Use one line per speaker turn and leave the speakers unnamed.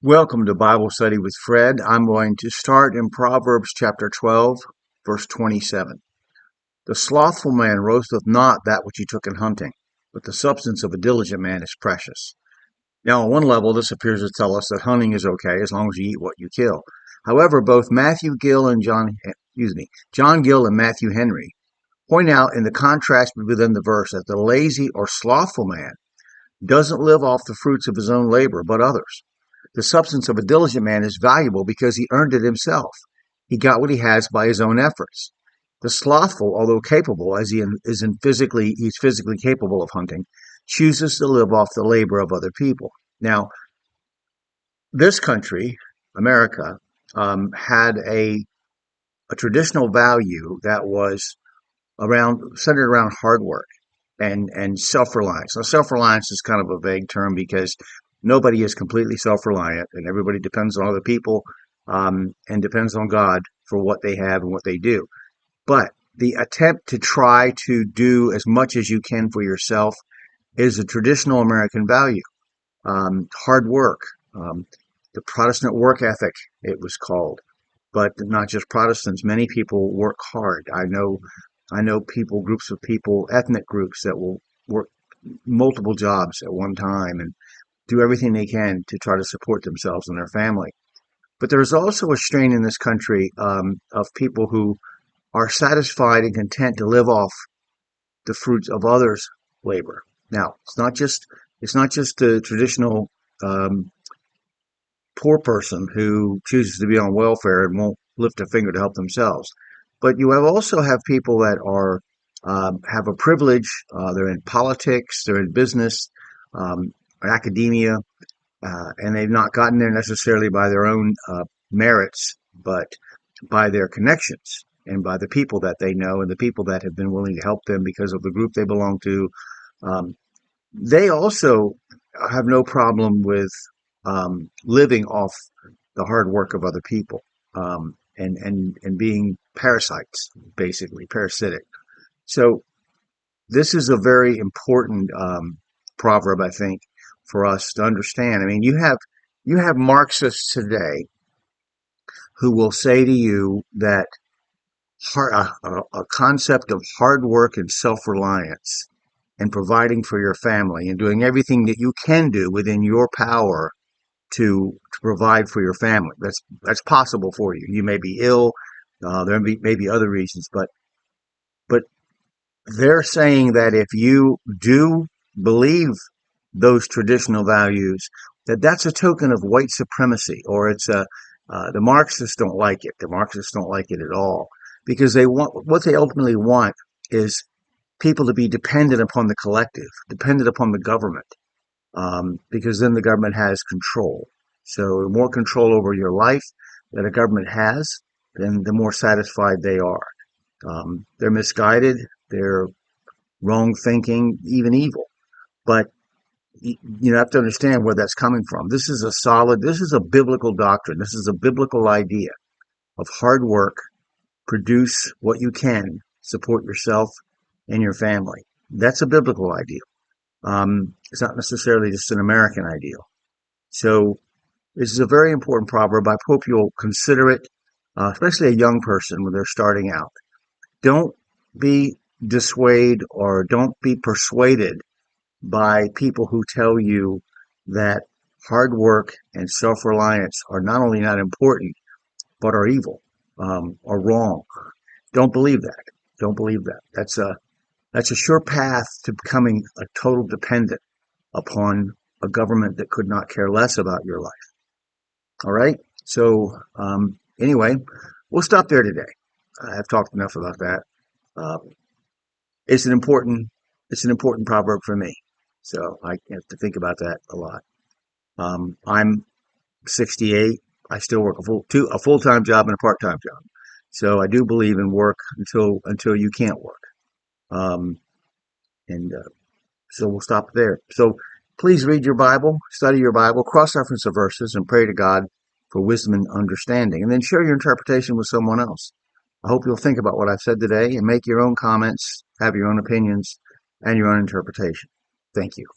Welcome to Bible Study with Fred. I'm going to start in Proverbs chapter 12, verse 27. The slothful man roasteth not that which he took in hunting, but the substance of a diligent man is precious. Now, on one level, this appears to tell us that hunting is okay as long as you eat what you kill. However, both John Gill and Matthew Henry point out in the contrast within the verse that the lazy or slothful man doesn't live off the fruits of his own labor, but others. The substance of a diligent man is valuable because he earned it himself. He got what he has by his own efforts. The slothful, although capable, as he's physically capable of hunting, chooses to live off the labor of other people. Now, this country, America, had a traditional value that was centered around hard work and self-reliance. Now, self-reliance is kind of a vague term because nobody is completely self-reliant, and everybody depends on other people and depends on God for what they have and what they do. But the attempt to try to do as much as you can for yourself is a traditional American value. Hard work, the Protestant work ethic, it was called. But not just Protestants. Many people work hard. I know people, groups of people, ethnic groups that will work multiple jobs at one time and do everything they can to try to support themselves and their family. But there's also a strain in this country of people who are satisfied and content to live off the fruits of others' labor. Now, it's not just the traditional poor person who chooses to be on welfare and won't lift a finger to help themselves. But you also have people that are have a privilege. They're in politics, they're in business, or academia, and they've not gotten there necessarily by their own merits, but by their connections and by the people that they know and the people that have been willing to help them because of the group they belong to. They also have no problem with living off the hard work of other people and being parasites, basically parasitic. So this is a very important proverb, I think, for us to understand. I mean, you have Marxists today who will say to you that a concept of hard work and self-reliance and providing for your family and doing everything that you can do within your power to provide for your family. That's possible for you. You may be ill. May be other reasons, but they're saying that if you do believe those traditional values, that's a token of white supremacy, or the Marxists don't like it. The Marxists don't like it at all because what they ultimately want is people to be dependent upon the collective, dependent upon the government, because then the government has control. So the more control over your life that a government has, then the more satisfied they are. They're misguided, they're wrong thinking, even evil. But you have to understand where that's coming from. This is a biblical doctrine. This is a biblical idea of hard work, produce what you can, support yourself and your family. That's a biblical ideal. It's not necessarily just an American ideal. So this is a very important proverb. I hope you'll consider it, especially a young person when they're starting out. Don't be dissuaded or don't be persuaded by people who tell you that hard work and self-reliance are not only not important, but are evil, are wrong. Don't believe that. Don't believe that. That's a sure path to becoming a total dependent upon a government that could not care less about your life. All right. So anyway, we'll stop there today. I've talked enough about that. It's an important proverb for me. So I have to think about that a lot. I'm 68. I still work a full-time job and a part-time job. So I do believe in work until you can't work. And so we'll stop there. So please read your Bible, study your Bible, cross-reference the verses, and pray to God for wisdom and understanding. And then share your interpretation with someone else. I hope you'll think about what I've said today and make your own comments, have your own opinions, and your own interpretation. Thank you.